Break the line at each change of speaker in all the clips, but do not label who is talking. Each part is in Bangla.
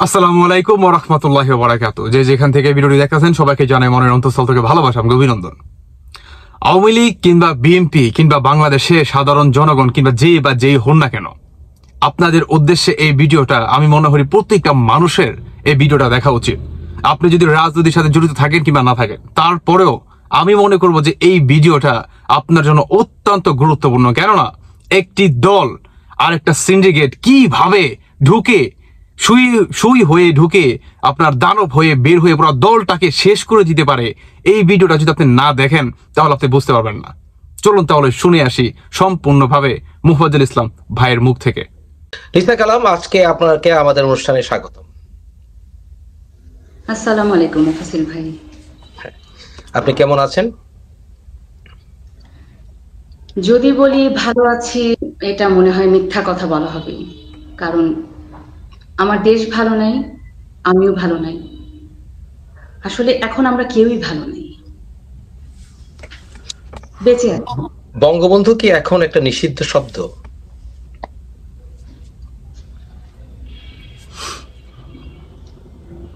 আসসালামু আলাইকুম ওয়া রাহমাতুল্লাহি ওয়া বারাকাতুহু। যে যেখান থেকে ভিডিওটি দেখতেছেন সবাইকে জানাই মনের অন্তঃস্থল থেকে ভালোবাসা এবং অভিনন্দন। আওয়ামী লীগ কিংবা বিএনপি কিংবা বাংলাদেশে সাধারণ জনগণ কিংবা যেই হন না কেন, আপনাদের উদ্দেশ্যে এই ভিডিওটা আমি মনে করি প্রত্যেকটা মানুষের এই ভিডিওটা দেখা উচিত। আপনি যদি রাজনীতির সাথে জড়িত থাকেন কিংবা না থাকেন, তারপরেও আমি মনে করব যে এই ভিডিওটা আপনার জন্য অত্যন্ত গুরুত্বপূর্ণ। কেননা একটি দল আর একটা সিন্ডিকেট কিভাবে ঢুকে সুই সুই হয়ে ঢুকে আপনার দানব হয়ে বের হয়ে পুরো দলটাকে শেষ করে দিতে পারে, এই ভিডিওটা যদি আপনি না দেখেন তাহলে আপনি বুঝতে পারবেন না। চলুন তাহলে শুনে আসি সম্পূর্ণভাবে মুফাজ্জল ইসলাম ভাইয়ের মুখ থেকে।
লিসা কালাম, আজকে আপনাকে আমাদের অনুষ্ঠানে স্বাগত।
আসসালামু আলাইকুম মুফাসিল ভাই।
আপনি কেমন আছেন?
যদি বলি ভালো আছি, এটা মনে হয় মিথ্যা কথা বলা হবে, কারণ আমার দেশ ভালো নাই, আমিও ভালো নাই। আসলে এখন আমরা কেউই ভালো নেই, বেঁচে আছি।
বঙ্গবন্ধু কি এখন একটা নিষিদ্ধ শব্দ?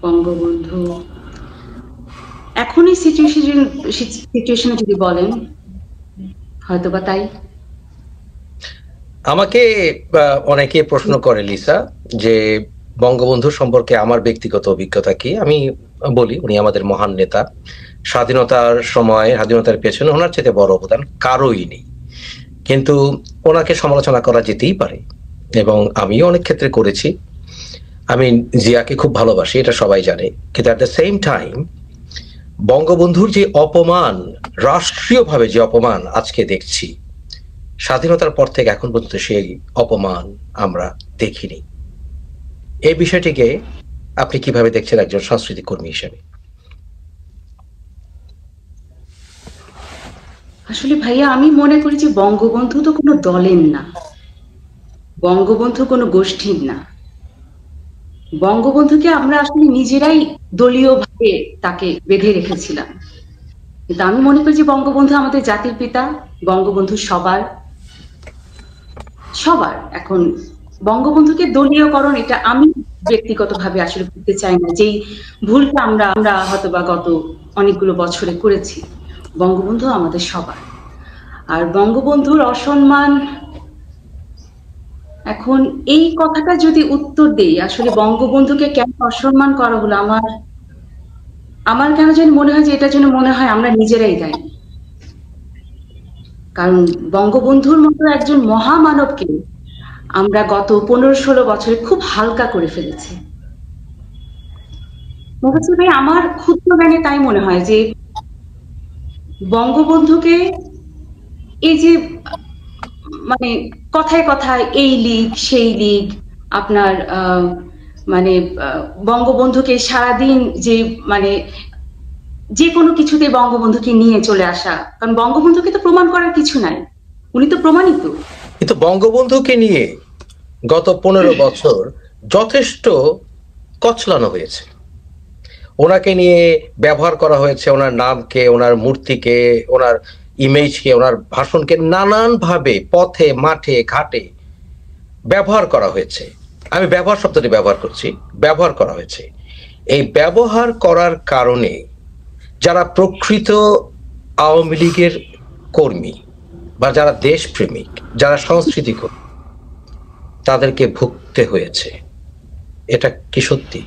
বঙ্গবন্ধু এখন এই সিচুয়েশনে যদি বলেন হয়তোবা তাই।
আমাকে অনেকে প্রশ্ন করে লিসা যে বঙ্গবন্ধু সম্পর্কে আমার ব্যক্তিগত অভিজ্ঞতা কি। আমি বলি, উনি আমাদের মহান নেতা। স্বাধীনতার সময়, স্বাধীনতার পেছনে ওনার চেয়ে বড় অবদান কারোই নেই, কিন্তু ওনাকে সমালোচনা করা যেতেই পারে এবং আমিও অনেক ক্ষেত্রে করেছি। আমি জিয়াকে খুব ভালোবাসি, এটা সবাই জানে, কিন্তু অ্যাট দ্য সেম টাইম বঙ্গবন্ধুর যে অপমান, রাষ্ট্রীয়ভাবে যে অপমান আজকে দেখছি, স্বাধীনতার পর থেকে এখন পর্যন্ত সেই অপমান আমরা দেখিনি। এই বিষয়টিকে আপনি কিভাবে দেখছেন একজন সাংস্কৃতিক কর্মী হিসেবে?
আসলে ভাইয়া, আমি মনে করি যে বঙ্গবন্ধু তো কোনো দলের না, বঙ্গবন্ধু কোনো গোষ্ঠীর না। বঙ্গবন্ধুকে আমরা আসলে নিজেরাই দলীয়ভাবে তাকে বেঁধে রেখেছিলাম, কিন্তু আমি মনে করি যে বঙ্গবন্ধু আমাদের জাতির পিতা। বঙ্গবন্ধু সবার সবার। এখন বঙ্গবন্ধুকে দলীয়করণ, এটা আমি ব্যক্তিগতভাবে আসলে করতে চাই না, যেই ভুলটা আমরা আমরা হয়তোবা গত অনেকগুলো বছরে করেছি। বঙ্গবন্ধু আমাদের সবার, আর বঙ্গবন্ধুর অসম্মান, এখন এই কথাটা যদি উত্তর দেই, আসলে বঙ্গবন্ধুকে কেন অসম্মান করা হলো, আমার কেন জানি মনে হয় যে এটার জন্য মনে হয় আমরা নিজেরাই দায়ী। কারণ বঙ্গবন্ধুর মতো একজন মহামানবকে আমরা গত 15-16 বছরে খুব হালকা করে ফেলেছি। মুফাজ্জল ভাই, আমার ক্ষুদ্র জ্ঞানে তাই মনে হয় যে বঙ্গবন্ধুকে এই যে মানে কথায় কথায় এই লীগ সেই লীগ, আপনার মানে বঙ্গবন্ধুকে সারাদিন যে মানে যে কোনো কিছুতে বঙ্গবন্ধুকে নিয়ে চলে আসা, কারণ বঙ্গবন্ধুকে তো প্রমাণ করার কিছু নাই, উনি তো প্রমাণিত।
কিন্তু বঙ্গবন্ধুকে নিয়ে গত 15 বছর যথেষ্ট কচলানো হয়েছে। ওনাকে নিয়ে ব্যবহার করা হয়েছে, ওনার নামকে, ওনার মূর্তিকে, ওনার ইমেজকে, ওনার ভাষণকে নানানভাবে পথে মাঠে ঘাটে ব্যবহার করা হয়েছে। আমি ব্যবহার শব্দটি ব্যবহার করছি, ব্যবহার করা হয়েছে। এই ব্যবহার করার কারণে যারা প্রকৃত আওয়ামী লীগের কর্মী বা যারা দেশপ্রেমিক, যারা সংস্কৃতি কর্মী, তাদেরকে ভুগতে হয়েছে। এটা কি সত্যি?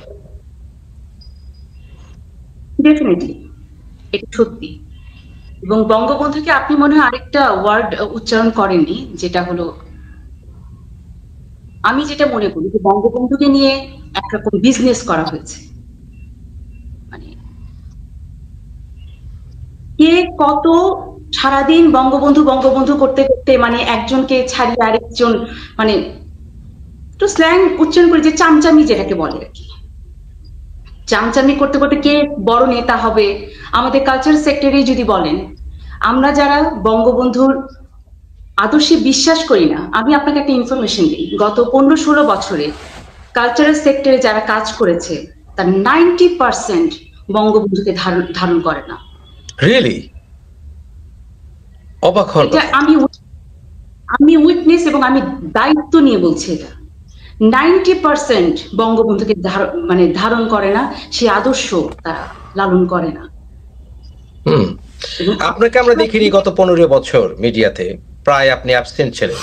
ডেফিনেটলি এটা সত্যি। এবং বঙ্গবন্ধুকে আপনি মনে হয় আরেকটা ওয়ার্ড উচ্চারণ করেননি, যেটা হলো, আমি যেটা মনে করি যে বঙ্গবন্ধুকে নিয়ে একরকম বিজনেস করা হয়েছে। মানে কে কত সারাদিন বঙ্গবন্ধু বঙ্গবন্ধু করতে করতে, মানে একজনকে ছাড়িয়ে আরেকজন, মানে একটু স্ল্যাং উচ্চারণ করে যে চামচামি যেটাকে বলে আর কি, চামচামি করতে করতে কে বড় নেতা হবে। আমাদের কালচার সেক্টরে যদি বলেন, আমরা যারা বঙ্গবন্ধুর আদর্শে বিশ্বাস করি না, আমি আপনাকে একটা ইনফরমেশন দিই, গত 15-16 বছরে কালচারাল সেক্টরে যারা কাজ করেছে তার 90% বঙ্গবন্ধুকে ধারণ করে না।
রিয়েলি অবাক হওয়ার
এটা
কথা।
আমি উইটনেস এবং আমি দায়িত্ব নিয়ে বলছি এটা, 90% বঙ্গবন্ধুকে মানে ধারণ করে না, সে আদর্শ তারা লালন করে না।
আপনাকে আমরা দেখিনি গত 15 বছর মিডিয়াতে, প্রায় আপনি অ্যাবসেন্ট ছিলেন।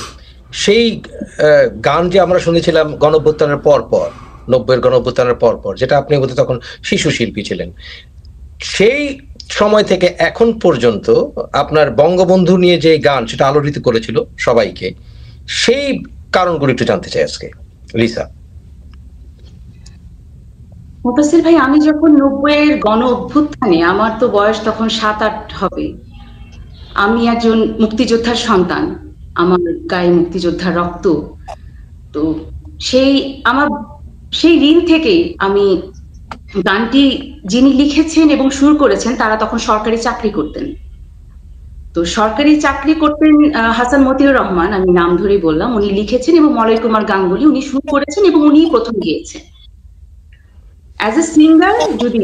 সেই গান যে আমরা শুনেছিলাম গণঅভ্যুত্থানের পর 90-এর গণঅভ্যুত্থানের পর, যেটা আপনি বোধহয় তখন শিশু শিল্পী ছিলেন, সেই সময় থেকে এখন পর্যন্ত আপনার বঙ্গবন্ধু নিয়ে যে গান সেটা আলোড়িত করেছিল সবাইকে, সেই কারণগুলো একটু জানতে চাই আজকে লিসা।
মুফাসসিল ভাই, আমি যখন 90-এর গণ অভ্যুত্থানে, আমার তো বয়স তখন 7-8 হবে, আমি একজন মুক্তিযোদ্ধার সন্তান, আমার গায়ে মুক্তিযোদ্ধার রক্ত, তো আমার সেই ঋণ থেকেই আমি গানটি যিনি লিখেছেন এবং সুর করেছেন তারা তখন সরকারি চাকরি করতেন। তো সরকারি চাকরি করতেন হাসান মতিউর রহমান, আমি নাম ধরেই বললাম, উনি লিখেছেন, এবং মলয় কুমার গাঙ্গুলি উনি সুর করেছেন এবং উনি প্রথম গিয়েছেন। অ্যাজ এ সিঙ্গার, যদি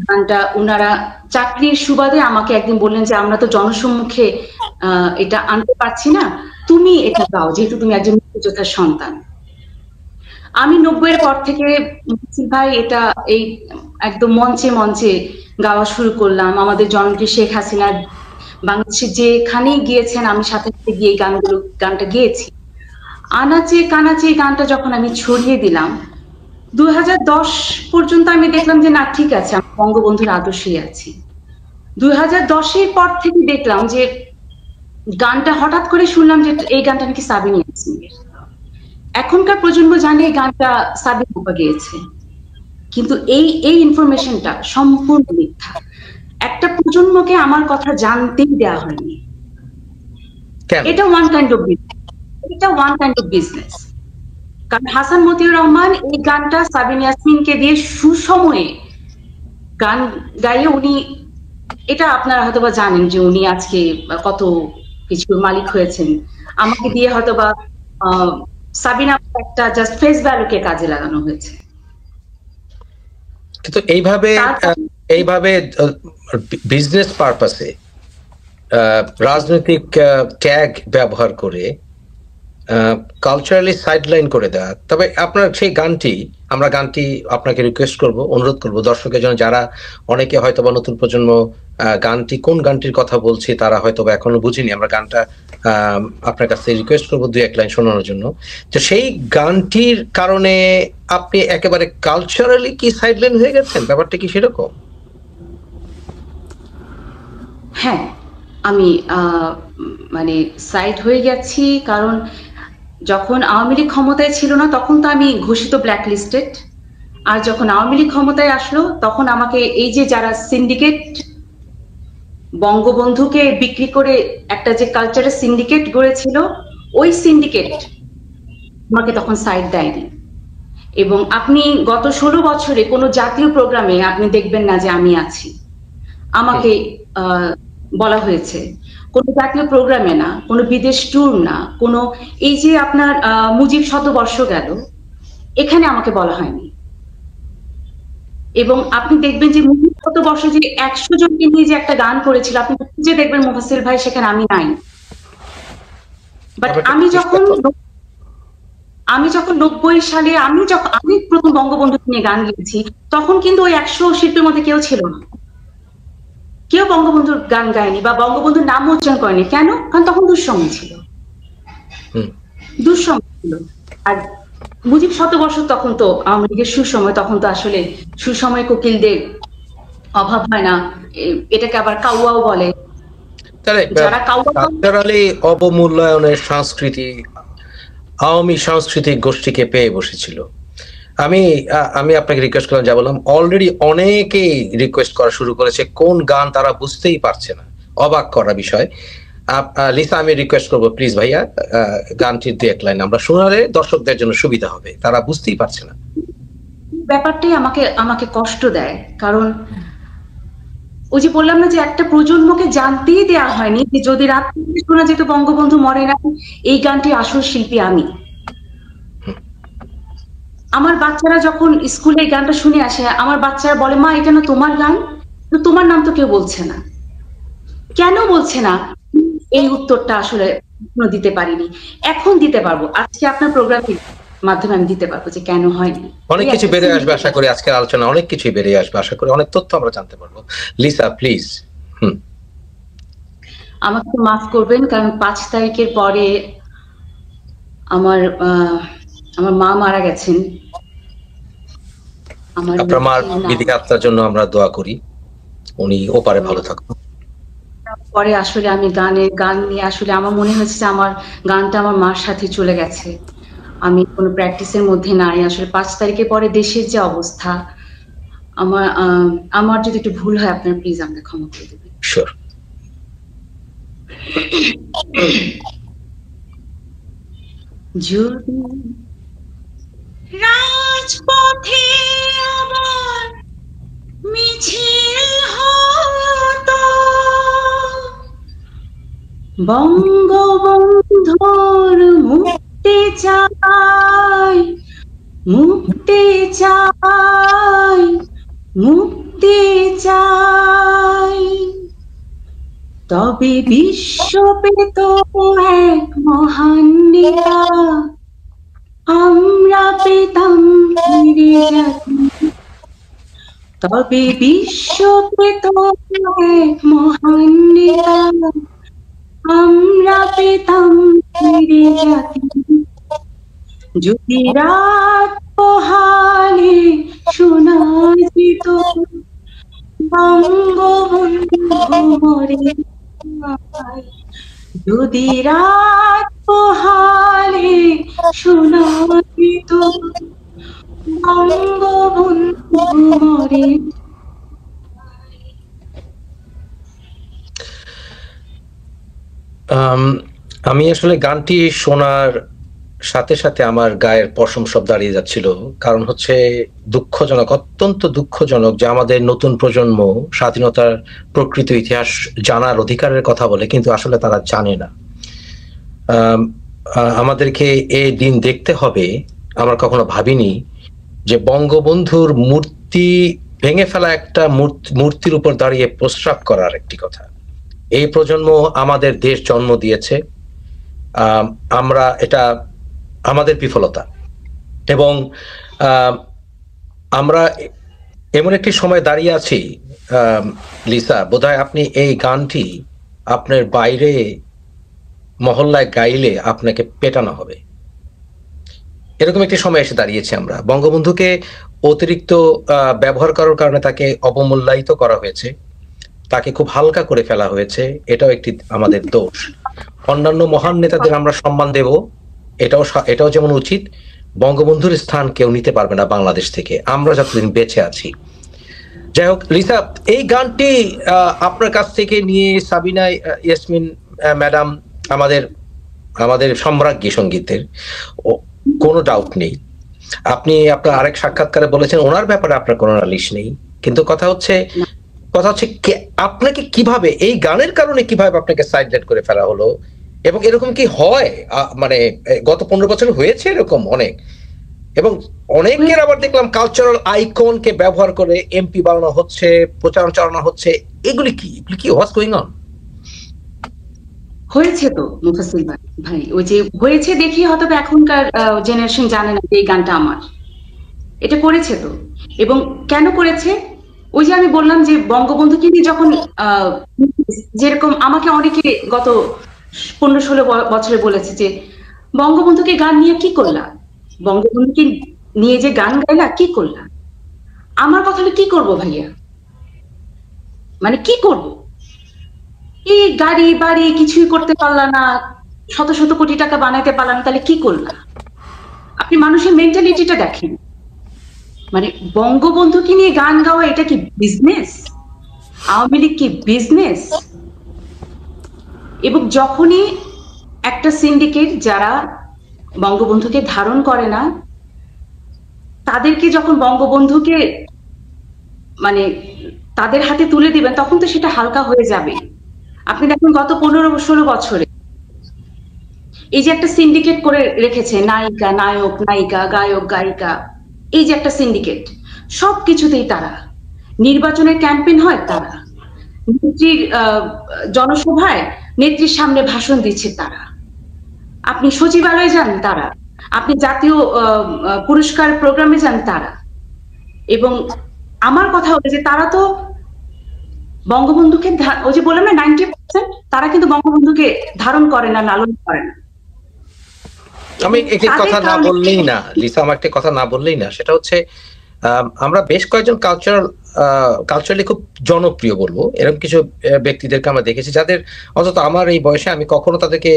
গানটা ওনারা চাকরির সুবাদে আমাকে একদিন বললেন যে আমরা তো জনসম্মুখে এটা আনতে পারছি না, তুমি এটা গাও, যেহেতু তুমি একজন মুক্তিযোদ্ধার সন্তান। আমি 90-এর পর থেকে ভাই এটা এই একদম মঞ্চে মঞ্চে গাওয়া শুরু করলাম। আমাদের জননেত্রী শেখ হাসিনা বাংলাদেশে যেখানেই গিয়েছেন আমি সাথে সাথে গিয়ে গানটা গেয়েছি। আনাচে কানাচে গানটা যখন আমি ছড়িয়ে দিলাম 2010 পর্যন্ত, আমি দেখলাম যে না ঠিক আছে, আমি বঙ্গবন্ধুর আদর্শেই আছি। 2010-এর পর থেকে দেখলাম যে গানটা, হঠাৎ করে শুনলাম যে এই গানটা নাকি সাবিনা ইয়াসমিনের। এখনকার প্রজন্ম জানে এই গানটা সাবিনা আপা গেয়েছে, কিন্তু এই ইনফরমেশনটা সম্পূর্ণ মিথ্যা। একটা প্রজন্মকে আমার কথা জানতেই দেওয়া হয়নি। এটা ওয়ান কাইন্ড অফ বিজনেস। কারণ হাসান মতিউর রহমান এই গানটা সাবিনা ইয়াসমিনকে দিয়ে সুসময়ে গান গাইয়ে উনি, এটা আপনারা হয়তোবা জানেন যে উনি আজকে কত কিছুর মালিক হয়েছেন। আমাকে দিয়ে হয়তোবা সাবিনা একটা জাস্ট ফেস ভ্যালুকে কাজে লাগানো হয়েছে।
কিন্তু এইভাবে বিজনেস পারপাসে রাজনৈতিক ট্যাগ ব্যবহার করে কালচারালি সাইডলাইন করে দেওয়া। তবে আপনার সেই গানটি, আমরা গানটি আপনাকে রিকোয়েস্ট করব, অনুরোধ করব দর্শকের জন্য, যারা অনেকে হয়তো বা নতুন প্রজন্ম গানটি, কোন গানটির কথা বলছি তারা হয়তো বা এখনো বুঝিনি, আমরা গানটা আপনার কাছে রিকোয়েস্ট করবো 2-1 লাইন শোনানোর জন্য। তো সেই গানটির কারণে আপনি একেবারে কালচারালি কি সাইডলাইন হয়ে গেছেন, ব্যাপারটা কি সেরকম?
হ্যাঁ, আমি মানে সাইড হয়ে গেছি, কারণ যখন আওয়ামী লীগ ক্ষমতায় ছিল না তখন তো আমি ঘোষিত ব্ল্যাক লিস্টেড, আর যখন আওয়ামী লীগ ক্ষমতায় আসলো তখন আমাকে এই যে যারা সিন্ডিকেট, বঙ্গবন্ধুকে বিক্রি করে একটা যে কালচারের সিন্ডিকেট গড়েছিল, ওই সিন্ডিকেট আমাকে তখন সাইড দেয়নি। এবং আপনি গত 16 বছরে কোনো জাতীয় প্রোগ্রামে আপনি দেখবেন না যে আমি আছি, আমাকে বলা হয়েছে। কোনো জাতীয় প্রোগ্রামে না, কোনো বিদেশ ট্যুর না, কোনো এই যে আপনার মুজিব শতবর্ষ গেল, এখানে আমাকে বলা হয়নি। এবং আপনি দেখবেন যে মুজিব শতবর্ষ যে 100 জনকে নিয়ে যে একটা গান করেছিল, আপনি খুঁজে দেখবেন মুফাসসিল ভাই সেখানে আমি নাই। বাট আমি যখন 90 সালে আমি প্রথম বঙ্গবন্ধু নিয়ে গান গেয়েছি, তখন কিন্তু ওই 100 শিল্পীর মধ্যে কেউ ছিল না, কেউ বঙ্গবন্ধুর গান গায়নি বা বঙ্গবন্ধুর নাম উচ্চারণ করেনি। কেন? কারণ তখন দুঃসময় ছিল। আর মুজিব শতবর্ষ তখন তো আওয়ামী লীগের সুসময়, তখন তো আসলে সুসময় কোকিলদের অভাব হয় না, এটাকে আবার কাউয়াও বলে।
যারা কালচারালি অবমূল্যায়নের সংস্কৃতি আওয়ামী সাংস্কৃতিক গোষ্ঠীকে পেয়ে বসেছিল। আমি আপনাকে রিকোয়েস্ট করলাম, যা বললাম, অলরেডি অনেকেই রিকোয়েস্ট করা শুরু করেছে, কোন গান তারা বুঝতেই পারছে না, অবাক করা বিষয়। লিসা, আমি রিকোয়েস্ট করবো প্লিজ ভাইয়া, গানটির 2-1 লাইন আমরা শোনালে দর্শকদের জন্য সুবিধা হবে, তারা বুঝতেই পারছে না।
ব্যাপারটাই আমাকে কষ্ট দেয়, কারণ ওই যে বললাম না যে একটা প্রজন্মকে জানতেই দেওয়া হয়নি যে যদি রাত শোনা যেত বঙ্গবন্ধু মরে না, এই গানটির আসল শিল্পী আমি। আমার বাচ্চারা যখন স্কুলে এই গানটা শুনে আসে, আমার বাচ্চারা বলে, মা এটা না তোমার গান, তোমার নাম তো কেউ বলছে না। কেন বলছে না? এই উত্তরটা আসলে দিতে পারিনি, এখন দিতে পারবো। আজকে আপনার প্রোগ্রামে মাধ্যমে আমি দিতে পারবো যে কেন হয়নি।
অনেক কিছু বেরিয়ে আসবে আশা করি, আজকের আলোচনা অনেক কিছুই বেরিয়ে আসবে আশা করি, অনেক তথ্য আমরা জানতে পারবো। Lisa please.
আমাকে মাফ করবেন, কারণ 5 তারিখের পরে আমার মা মারা গেছেন।
আপনার মার বিদিক আত্মার জন্য আমরা দোয়া করি, উনি ওপারে ভালো থাকুন।
পরে আসলে আমি গান নিয়ে আসলে আমার মনে হচ্ছে যে আমার গানটা আমার মার সাথে চলে গেছে, আমি কোনো প্র্যাকটিসের মধ্যে নাই। আসলে 5 তারিখের পরে দেশের যে অবস্থা, আমার যদি একটু ভুল হয় আপনার প্লিজ আমাকে ক্ষমা করে দেবেন।
শিওর।
যদি রাজপথে আবার মিছিল হতো, বঙ্গবন্ধুর মুক্তি চাই, মুক্তি চাই, মুক্তি চাই, তবে বিশ্ব পেত এক মহান নেতা, আমরা পেতাম ফিরে জাতি। তবে বিশ্ব পেত এক মহান নেতা, আমরা পেতাম ফিরে জাতি। যদি রাত পোহালে শোনা যেত বঙ্গবন্ধু মরে নাই, যদি রাত পোহালে শোনা যেত বঙ্গবন্ধু মরে।
আমি আসলে গানটি শোনার সাথে সাথে আমার গায়ের পশম সব দাঁড়িয়ে যাচ্ছিল, কারণ হচ্ছে দুঃখজনক, অত্যন্ত দুঃখজনক যে আমাদের নতুন প্রজন্ম স্বাধীনতার প্রকৃত ইতিহাস জানার অধিকারের কথা বলে, কিন্তু আসলে তারা জানে না। আমাদেরকে এই দিন দেখতে হবে। আমরা কখনো ভাবিনি যে বঙ্গবন্ধুর মূর্তি ভেঙে ফেলা একটা মূর্তির উপর দাঁড়িয়ে প্রস্রাব করার একটি কথা। এই প্রজন্ম আমাদের দেশ জন্ম দিয়েছে, আমরা এটা আমাদের বিফলতা, এবং আমরা এমন একটি সময় দাঁড়িয়ে আছি। লিসা, বোধহয় আপনি এই গানটি আপনার বাইরে মহল্লায় গাইলে আপনাকে পেটানো হবে, এরকম একটি সময় এসে দাঁড়িয়েছি আমরা। বঙ্গবন্ধুকে অতিরিক্ত ব্যবহার করার কারণে তাকে অবমূল্যায়িত করা হয়েছে, তাকে খুব হালকা করে ফেলা হয়েছে, এটাও একটি আমাদের দোষ। অন্যান্য মহান নেতাদের আমরা সম্মান দেব, এটাও যেমন উচিত। বঙ্গবন্ধুর স্থান কেউ নিতে পারবে না বাংলাদেশ থেকে, আমরা যতদিন বেঁচে আছি। যাই হোক লিসা, এই গানটি আপনার কাছ থেকে নিয়ে সাবিনা ইয়াসমিন ম্যাডাম আমাদের সম্রাজ্ঞী সঙ্গীতের, কোনো ডাউট নেই। আপনি আপনার আরেক সাক্ষাৎকারে বলেছেন ওনার ব্যাপারে আপনার কোনো নালিশ নেই, কিন্তু কথা হচ্ছে আপনাকে কিভাবে এই গানের কারণে কিভাবে আপনাকে সাইডলাইট করে ফেলা হলো, এবং এরকম কি হয়? মানে গত 15 বছর হয়েছে এরকম অনেক, এবং অনেকের আবার দেখলাম কালচারাল আইকনকে ব্যবহার করে এমপি বানানো হচ্ছে, প্রচারণা চালানো হচ্ছে, এগুলি কি হোয়াটস গোয়িং অন?
হয়েছে তো মুফাসিল ভাই, ওই যে হয়েছে দেখি হয়তো এখনকার জেনারেশন জানে না যে এই গানটা আমার, এটা করেছে তো। এবং কেন করেছে? ওই যে আমি বললাম যে বঙ্গবন্ধুকে নিয়ে যখন যেরকম আমাকে অনেকে গত 15-16 বছরে বলেছে যে বঙ্গবন্ধুকে গান নিয়ে কি করলা, বঙ্গবন্ধুকে নিয়ে যে গান গাইলা কি করলা। আমার কথা হলো কি করবো ভাইয়া, মানে কি করব? এই গাড়ি বাড়ি কিছুই করতে পারলা না, শত শত কোটি টাকা বানাইতে পারলা না, তাহলে কি করলা? আপনি মানুষের মেন্টালিটিটা দেখেন। মানে বঙ্গবন্ধুকে নিয়ে গান গাওয়া এটা কি বিজনেস? আওয়ামী লীগ কি বিজনেস? এবং যখনই একটা সিন্ডিকেট যারা বঙ্গবন্ধুকে ধারণ করে না, তাদেরকে যখন বঙ্গবন্ধুকে মানে তাদের হাতে তুলে দিবেন, তখন তো সেটা হালকা হয়ে যাবে। আপনি দেখুন গত 15-16 বছরে এই যে একটা সিন্ডিকেট করে রেখেছে, নায়িকা নায়ক, নায়িকা গায়ক গায়িকা, এই যে একটা সিন্ডিকেট, সবকিছুতেই তারা। নির্বাচনের ক্যাম্পেইন হয় তারা, নেত্রীর জনসভায় নেত্রীর সামনে ভাষণ দিচ্ছে তারা, আপনি সচিবালয়ে যান তারা, আপনি জাতীয় পুরস্কার প্রোগ্রামে যান তারা। এবং আমার কথা হলো যে তারা তো বঙ্গবন্ধুকে ওই যে বললাম না 90% তারা কিন্তু বঙ্গবন্ধুকে ধারণ করে না, লালন করে না।
আমি একটি কথা না বললেই না লিসা, আমার একটা কথা না বললেই না, সেটা হচ্ছে আমরা বেশ কয়েকজন কালচারালি খুব জনপ্রিয় বলবো এরকম কিছু ব্যক্তিদেরকে আমরা দেখেছি যাদের অন্তত আমার এই বয়সে আমি কখনো তাদেরকে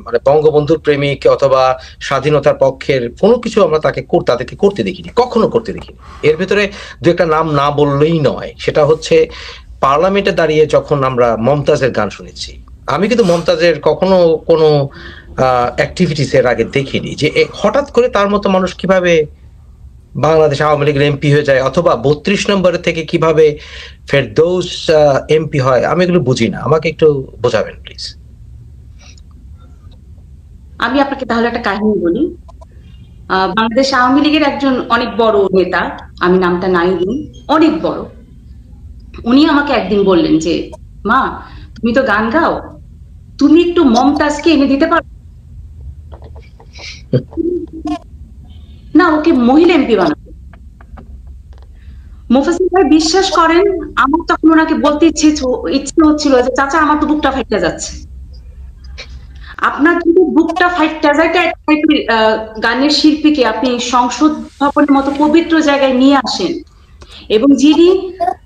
মানে বঙ্গবন্ধুর প্রেমিক অথবা স্বাধীনতার পক্ষের কোনো কিছু আমরা তাদেরকে করতে দেখিনি, কখনো করতে দেখিনি। এর ভিতরে দু একটা নাম না বললেই নয়, সেটা হচ্ছে পার্লামেন্টে দাঁড়িয়ে যখন আমরা মমতাজের গান শুনেছি, আমি কিন্তু মমতাজের কখনো কোনো অ্যাক্টিভিটিস এর আগে দেখিনি, যে হঠাৎ করে তার মতো মানুষ কিভাবে বাংলাদেশ আওয়ামী লীগের এমপি হয়ে যায়, অথবা 32 নম্বরের থেকে কিভাবে ফেরদৌস এমপি হয়, আমি এগুলো বুঝি না, আমাকে একটু বোঝাবেন প্লিজ।
আমি আপনাকে তাহলে একটা কাহিনী বলি। বাংলাদেশ আওয়ামী লীগের একজন অনেক বড় নেতা, আমি নামটা নাই দিই, অনেক বড়, উনি আমাকে একদিন বললেন যে মা তুমি তো গান গাও, তুমি একটু মমতাজকে এনে দিতে পারো না, ওকে মহিলা এমপি বানাবো। মুফাসসির ভাই বিশ্বাস করেন, আমার তখন ওনাকে বলতে ইচ্ছে হচ্ছিল যে চাচা আমার তো বুকটা ফাইটা যাচ্ছে। আপনার যদি বুকটা ফাইটা যায় গানের শিল্পীকে আপনি সংসদ ভবনের মতো পবিত্র জায়গায় নিয়ে আসেন, এবং যিনি,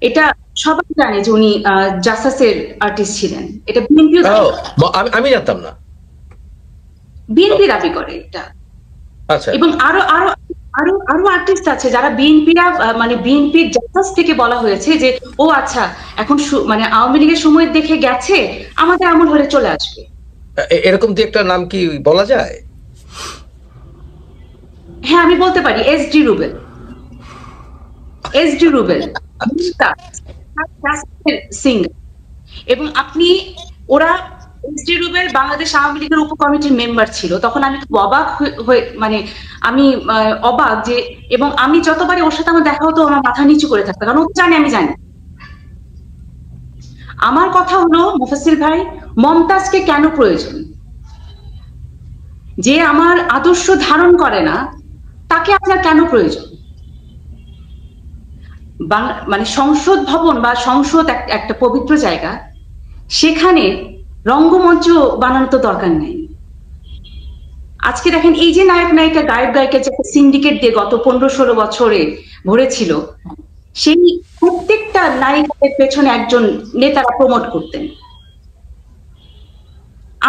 এটা সবাই জানে যে উনি জাসাসের আর্টিস্ট ছিলেন, এটা বিএনপি
আমি জানতাম না,
বিএনপি দাবি করে এটা।
আচ্ছা,
এবং আরো আরো আরো আরো আর্টিস্ট আছে যারা বিএনপিরা মানে বিএনপির জাসাস থেকে বলা হয়েছে যে ও আচ্ছা এখন মানে আওয়ামী লীগের সময় দেখে গেছে, আমাদের আমল হলে চলে আসবে।
এরকম দু একটা নাম কি বলা যায়?
হ্যাঁ আমি বলতে পারি, SD Rubel, SD Rubel singer. এবং আপনি ওরা, এসডি রুবেল বাংলাদেশ আওয়ামী লীগের উপ কমিটির মেম্বার ছিল, তখন আমি খুব অবাক হয়ে মানে আমি অবাক যে, এবং আমি যতবারই ওর সাথে আমার দেখা হতো আমার মাথা নিচু করে থাকতো, কারণ ও জানে আমি জানি। আমার কথা হলো মুফাসসির ভাই, মমতাজকে কেন প্রয়োজন? যে আমার আদর্শ ধারণ করে না তাকে আপনার কেন প্রয়োজন? মানে সংসদ ভবন বা সংসদ একটা পবিত্র জায়গা, সেখানে রঙ্গমঞ্চ বানানো তো দরকার নেই। আজকে দেখেন এই যে নায়ক নায়িকা গায়ক গায়িকা যে সিন্ডিকেট দিয়ে গত 15-16 বছরে ভরেছিল, সেই প্রত্যেকটা নায়িকাদের পেছনে একজন নেতারা প্রমোট করতেন।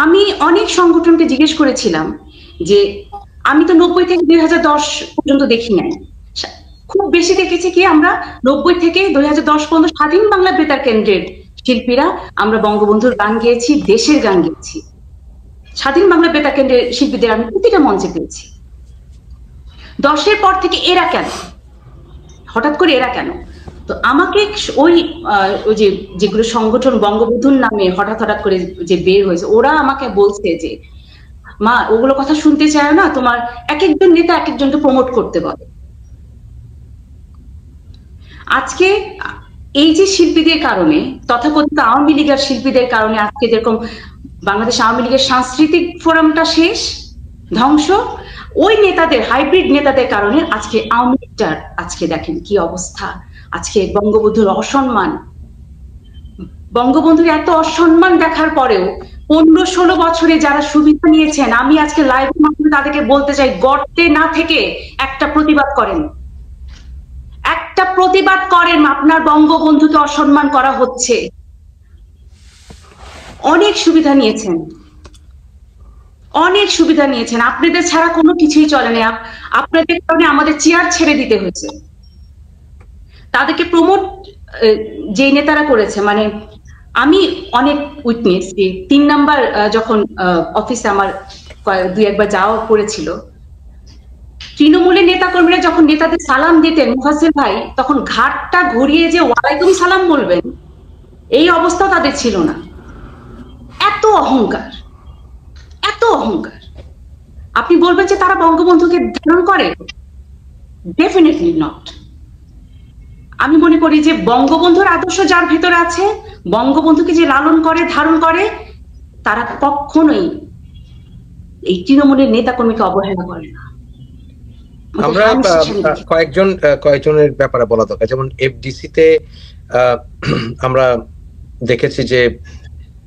আমি অনেক সংগঠনকে জিজ্ঞেস করেছিলাম যে আমি তো 90 থেকে 2010 পর্যন্ত দেখি নাই, খুব বেশি দেখেছি কি আমরা 90 থেকে 2010 পর্যন্ত স্বাধীন বাংলা বেতার কেন্দ্রের শিল্পীরা আমরা বঙ্গবন্ধুর গান গেয়েছি, দেশের গান গেয়েছি। স্বাধীন বাংলা বেতার কেন্দ্রের শিল্পীদের আমি প্রতিটা মঞ্চে পেয়েছি। 10-এর পর থেকে এরা কেন, হঠাৎ করে এরা কেন? তো আমাকে ওই যে যেগুলো সংগঠন বঙ্গবন্ধুর নামে হঠাৎ করে যে বের হয়েছে, ওরা আমাকে বলছে যে মা ওগুলো কথা শুনতে চায় না, তোমার এক একজন নেতা এক একজনকে প্রমোট করতে বলে। আজকে এই যে শিল্পীদের কারণে, তথাকথিত আওয়ামী লীগের শিল্পীদের কারণে আজকে যেরকম বাংলাদেশ আওয়ামী লীগের সাংস্কৃতিক ফোরামটা শেষ, ধ্বংস, ওই নেতাদের, হাইব্রিড নেতাদের কারণে আজকে আওয়ামী লীগটার আজকে দেখেন কি অবস্থা। আজকে বঙ্গবন্ধুর অসম্মান, বঙ্গবন্ধুর এত অসম্মান দেখার পরেও 15-16 বছরে যারা সুবিধা নিয়েছেন, আমি আজকে লাইভের মাধ্যমে তাদেরকে বলতে চাই, গর্তে না থেকে একটা প্রতিবাদ করেন, একটা প্রতিবাদ করেন। আপনার বঙ্গবন্ধুকে অসম্মান করা হচ্ছে। অনেক সুবিধা নিয়েছেন, অনেক সুবিধা নিয়েছেন, আপনাদের ছাড়া কোনো কিছুই চলে না। আপনাদের কারণে আমাদের চেয়ার ছেড়ে দিতে হয়েছে। তাদেরকে প্রমোট যে নেতারা করেছে, মানে আমি অনেক উইটনেস যে 3 নাম্বার যখন অফিসে আমার 2-1 বার যাওয়া পড়েছিল, তৃণমূলের নেতাকর্মীরা যখন নেতাদের সালাম দিতেন মুফাসসির ভাই, তখন ঘাটটা ঘুরিয়ে যে ওয়ালাইকুম সালাম বলবেন এই অবস্থা তাদের ছিল না। এত অহংকার, এত অহংকার। আপনি বলবেন যে তারা বঙ্গবন্ধুকে ধারণ করে? Definitely not. আমি মনে করি যে বঙ্গবন্ধুর আদর্শ যার ভিতরে আছে, বঙ্গবন্ধুকে যে লালন করে, ধারণ করে, তারা কখনোই এই তৃণমূলের নেতাকর্মীকে অবহেলা করে না।
আমরা কয়েকজনের ব্যাপারে বলা দরকার, যেমন এফডিসি তে আমরা দেখেছি যে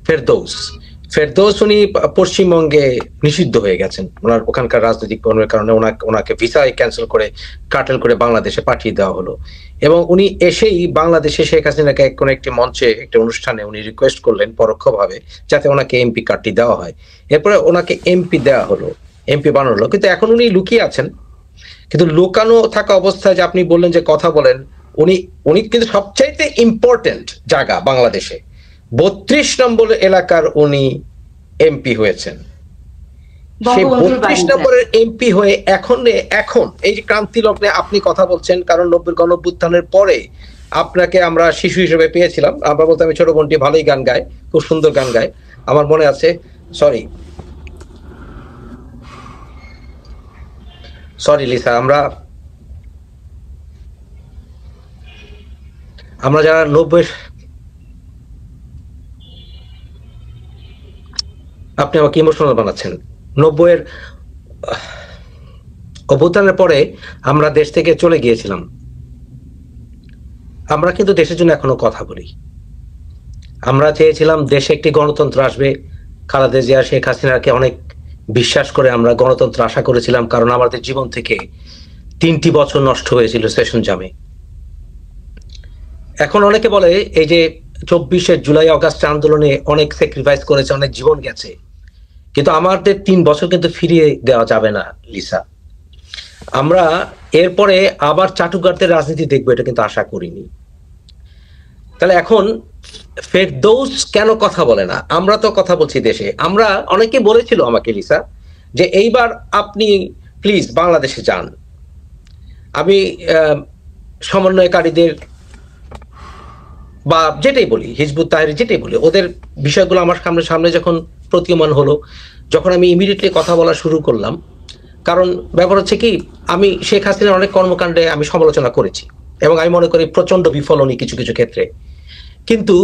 ফেরদৌস উনি পশ্চিমবঙ্গে নিষিদ্ধ হয়ে গেছেন, ওনার ওখানকার রাজনৈতিক কর্মের কারণে ওনাকে ভিসা ক্যান্সেল করে কার্টেল করে বাংলাদেশে পাঠিয়ে দেওয়া হলো, এবং উনি এসেই বাংলাদেশে শেখ হাসিনাকে কোনো একটি মঞ্চে একটা অনুষ্ঠানে উনি রিকোয়েস্ট করলেন পরোক্ষভাবে যাতে ওনাকে এমপি কার্ডটি দেওয়া হয়। এরপরে ওনাকে এমপি দেওয়া হলো, এমপি বানানো হলো, কিন্তু এখন উনি লুকিয়ে আছেন। কিন্তু লুকানো থাকা অবস্থায় যে আপনি বললেন যে কথা বলেন, উনি কিন্তু সবচাইতে ইম্পর্টেন্ট জায়গা বাংলাদেশে 32 নম্বর এলাকার উনি এমপি হয়েছেন। সেই 32 নম্বরের এমপি হয়ে এখন এই যে ক্রান্তি লগ্নে আপনি কথা বলছেন, কারণ 90 গণঅভ্যুত্থানের পরে আপনাকে আমরা শিশু হিসেবে পেয়েছিলাম। আমরা বলতে আমি ছোট বোনটি ভালোই গান গায়, খুব সুন্দর গান গায়, আমার মনে আছে। সরি লিসা, আমরা যারা 90 আপনি আমাকে ইমোশনাল বানাচ্ছেন। 90-এর অভ্যুত্থানের পরে আমরা দেশ থেকে চলে গিয়েছিলাম। আমরা কিন্তু দেশের জন্য এখনো কথা বলি। আমরা চেয়েছিলাম দেশে একটি গণতন্ত্র আসবে। খালেদা জিয়া, শেখ হাসিনাকে অনেক বিশ্বাস করে আমরা গণতন্ত্র আশা করেছিলাম, কারণ আমাদের জীবন থেকে 3টি বছর নষ্ট হয়েছিল সেশন জামে। এখন অনেকে বলে এই যে 24 জুলাই আগস্ট আন্দোলনে অনেক স্যাক্রিফাইস করেছে, অনেক জীবন গেছে, কিন্তু আমাদের 3 বছর কিন্তু ফিরিয়ে দেওয়া যাবে না লিসা। আমরা এরপরে আবার চাটুকারদের রাজনীতি দেখবো এটা কিন্তু আশা করিনি। তাহলে এখন ফেরদৌস কেন কথা বলে না? আমরা তো কথা বলছি দেশে। আমরা অনেকে বলেছিল আমাকে লিসা যে এইবার আপনি প্লিজ বাংলাদেশে যান। আমি সমন্বয়কারীদের বা যেটাই বলি, হিজবুত তাহরির যেটাই বলি, ওদের বিষয়গুলো আমার সামনে যখন প্রতীয়মান হলো, যখন আমি ইমিডিয়েটলি কথা বলা শুরু করলাম, কারণ ব্যাপার হচ্ছে কি, আমি শেখ হাসিনার অনেক কর্মকাণ্ডে আমি সমালোচনা করেছি এবং আমি মনে করি প্রচন্ড বিফল উনি কিছু কিছু ক্ষেত্রে, কিন্তু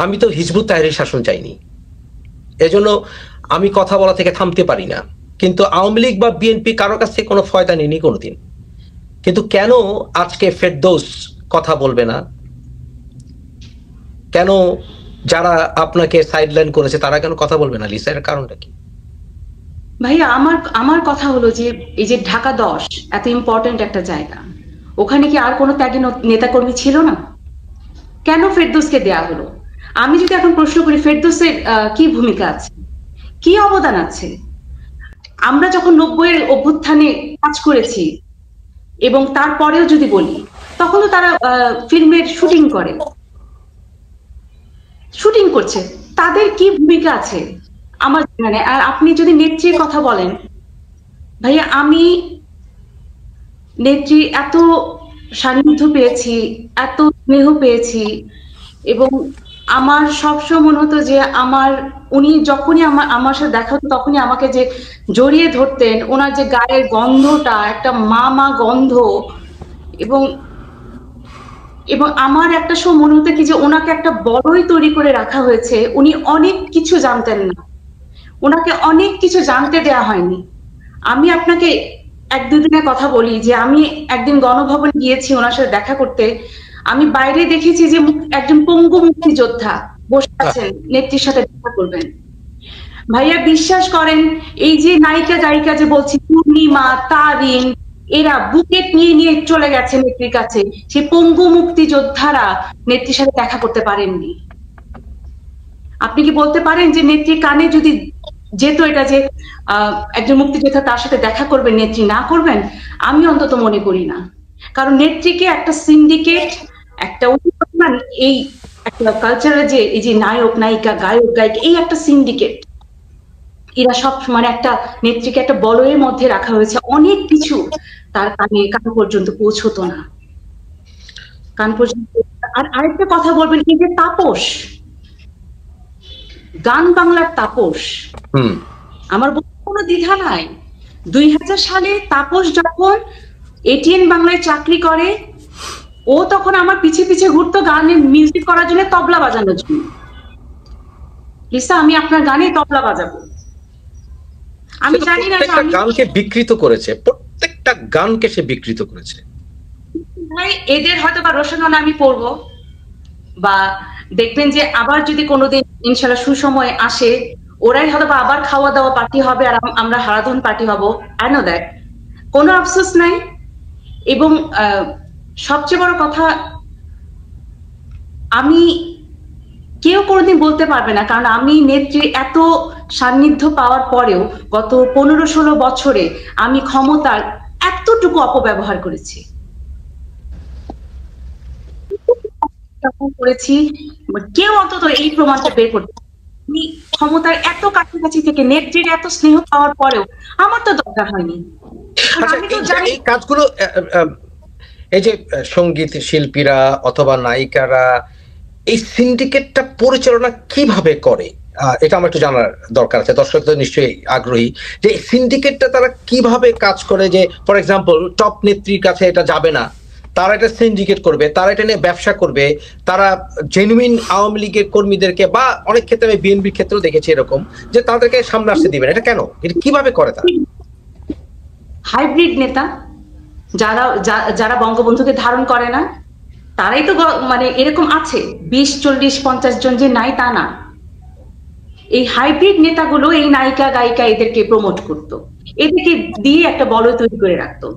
আমি তো হিজবুত তাহরির শাসন চাইনি, এজন্য আমি কথা বলা থেকে থামতে পারি না। কিন্তু আওয়ামী লীগ বা বিএনপি কারো কাছ থেকে কোনো ফয়দা নেয়নি কোনোদিন। কিন্তু কেন আজকে ফেরদৌস কথা বলবে না? কেন যারা আপনাকে সাইডলাইন করেছে তারা কেন কথা বলবে না লিসা? এর কারণটা কি?
ভাইয়া, আমার কথা হলো যে এই যে ঢাকা 10 এত ইম্পর্টেন্ট একটা জায়গা, ওখানে কি আর কোনো ত্যাগী নেতাকর্মী ছিল না? কেন ফেরদৌসকে দেয়া হলো? আমি যদি এখন প্রশ্ন করি ফেরদৌসের কি ভূমিকা আছে, কি অবদান আছে? আমরা যখন 90-এর অভ্যুত্থানে কাজ করেছি এবং তারপরেও যদি বলি, তখন তো তারা ফিল্মের শুটিং করছে, তাদের কি ভূমিকা আছে আমার জানা নেই। আর আপনি যদি নেত্রীর কথা বলেন, ভাইয়া আমি নেত্রী এত সান্নিধ্য পেয়েছি, এত স্নেহ পেয়েছি, এবং আমার সবসময় মনে হতো যে উনি যখনই আমার সাথে দেখা হতো তখনই আমাকে যে জড়িয়ে ধরতেন, ওনার যে গায়ের গন্ধটা, একটা মা গন্ধ, এবং আমার একটা সময় মনে হতো কি যে ওনাকে একটা বড়ই তৈরি করে রাখা হয়েছে। উনি অনেক কিছু জানতেন না, ওনাকে অনেক কিছু জানতে দেয়া হয়নি। আমি আপনাকে 1-2 দিনের কথা বলি যে আমি একদিন গণভবনে গিয়েছি ওনার সাথে দেখা করতে। আমি বাইরে দেখেছি যে একজন পঙ্গু মুক্তিযোদ্ধা বসে আছেন, নেত্রীর সাথে দেখা করবেন। ভাইয়া বিশ্বাস করেন, এই যে নায়িকা গায়িকা যে বলছি, পূর্ণিমা, তারিন, এরা বুকেট নিয়ে চলে গেছে নেত্রীর কাছে, সেই পঙ্গু মুক্তিযোদ্ধারা নেত্রীর সাথে দেখা করতে পারেননি। আপনি কি বলতে পারেন যে নেত্রীর কানে যদি যেত এটা যে একজন মুক্তিযোদ্ধা তার সাথে দেখা করবেন, নেত্রী না করবেন? আমি অন্তত মনে করি না। কারণ নেত্রীকে একটা সিন্ডিকেট, একটা এই একটা কালচারের যে এই যে নায়ক নায়িকা, গায়ক গায়িকা, এই একটা সিন্ডিকেট, এরা সব মানে একটা নেত্রীকে একটা বলয়ের মধ্যে রাখা হয়েছে। অনেক কিছু তার কান পর্যন্ত পৌঁছতো না, কান পর্যন্ত। আর আরেকটা কথা বলবেন, এই যে তাপস, গান বাংলার তাপস, আমার কোনো দ্বিধা নাই। 2000 সালে তাপস যখন এটিএন বাংলায় চাকরি করে, ও তখন আমার পিছে ঘুরতো গানের মিউজিক করার জন্য, তবলা বাজানোর জন্য। লিসা, আমি আপনার গানে তবলা বাজাবো। আমি জানি না
প্রত্যেকটা গানকে বিকৃত করেছে, প্রত্যেকটা গানকে সে বিকৃত করেছে।
ভাই এদের হয়তো বা রোশনান আমি পড়বো, বা দেখবেন যে আবার যদি কোনোদিন ইনশাল্লাহ সুসময় আসে, ওরাই হয়তো বা আবার খাওয়া দাওয়া পার্টি হবে আর আমরা হারাধন পার্টি হব। আই নো দ্যাট, কোনো আফসোস নাই। এবং সবচেয়ে বড় কথা, আমি কেউ কোনোদিন বলতে পারবে না, কারণ আমি নেত্রীর এত সান্নিধ্য পাওয়ার পরেও গত 15-16 বছরে আমি ক্ষমতার এতটুকু অপব্যবহার করেছি করেছি কেউ অন্তত এই প্রমাণটা বের করতে। আমি ক্ষমতার এত কাছাকাছি থেকে নেত্রীর এত স্নেহ পাওয়ার পরেও আমার তো দরকার হয়নি। আমি তো জানি
এই কাজগুলো, এই যে সঙ্গীত শিল্পীরা অথবা নায়িকারা এই সিন্ডিকেটটা পরিচালনা কিভাবে করে, এটা আমার একটু জানার দরকার আছে। দর্শক তো নিশ্চয়ই আগ্রহী যে সিন্ডিকেটটা তারা কিভাবে কাজ করে। যে ফর এক্সাম্পল টপ নেত্রীর কাছে এটা যাবে না, তারা এটা সিন্ডিকেট করবে, তারা এটা নিয়ে ব্যবসা করবে, তারা জেনুইন আওয়ামী লীগের কর্মীদেরকে বা অনেক ক্ষেত্রে আমি বিএনপির ক্ষেত্রেও দেখেছি এরকম, যে তাদেরকে সামনে আসতে দিবেন। এটা কেন, এটা কিভাবে করে তারা?
হাইব্রিড নেতা যারা যারা বঙ্গবন্ধুকে ধারণ করে না, তারাই তো মানে এরকম আছে 20, 40, 50 জন যে নাই তা না। এই হাইব্রিড নেতাগুলো এই নায়িকা গায়িকা এদেরকে প্রমোট করতো, এদেরকে দিয়ে একটা বলয় তৈরি করে রাখতো।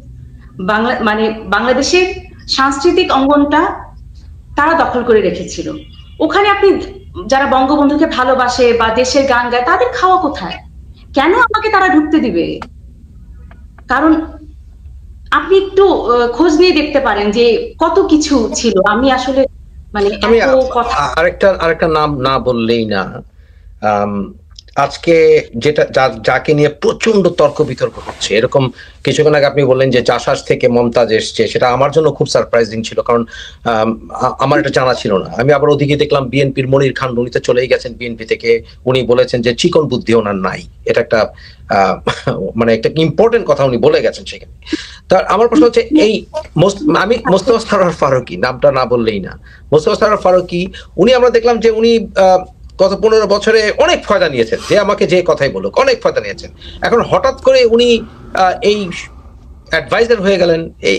মানে বাংলাদেশের সাংস্কৃতিক অঙ্গনটা তারা দখল করে রেখেছিল। ওখানে আপনি যারা বঙ্গবন্ধুকে ভালোবাসে বা দেশের গান গায়, তাদের খাওয়া কোথায়? কেন আমাকে তারা ঢুকতে দিবে? কারণ আপনি একটু খোঁজ নিয়ে দেখতে পারেন যে কত কিছু ছিল। আমি আসলে মানে
আমি আরেকটা নাম না বললেই না। আজকে যেটা যাকে নিয়ে প্রচন্ড তর্ক বিতর্ক হচ্ছে, এরকম কিছুক্ষণ আগে আপনি বললেন যে জাসাস থেকে মমতাজ এসছে, সেটা আমার জন্য খুব সারপ্রাইজিং ছিল, কারণ আমার এটা জানা ছিল না। আমি আবার ওদিকে দেখলাম বিএনপির মনির খান, উনি তো চলেই গেছেন বিএনপি থেকে, উনি বলেছেন যে চিকন বুদ্ধি ওনার নাই। এটা একটা মানে একটা ইম্পর্টেন্ট কথা উনি বলে গেছেন সেখানে। তার আমার প্রশ্ন হচ্ছে, এই আমি মোস্তফা সরোয়ার ফারুকী, নামটা না বললেই না, মোস্তফা সরোয়ার ফারুকী, উনি আমরা দেখলাম যে উনি গত 15 বছরে অনেক ফায়দা নিয়েছেন, যে আমাকে যে কথাই বলুক অনেক ফায়দা নিয়েছেন। এখন হঠাৎ করে উনি এই অ্যাডভাইজার হয়ে গেলেন। এই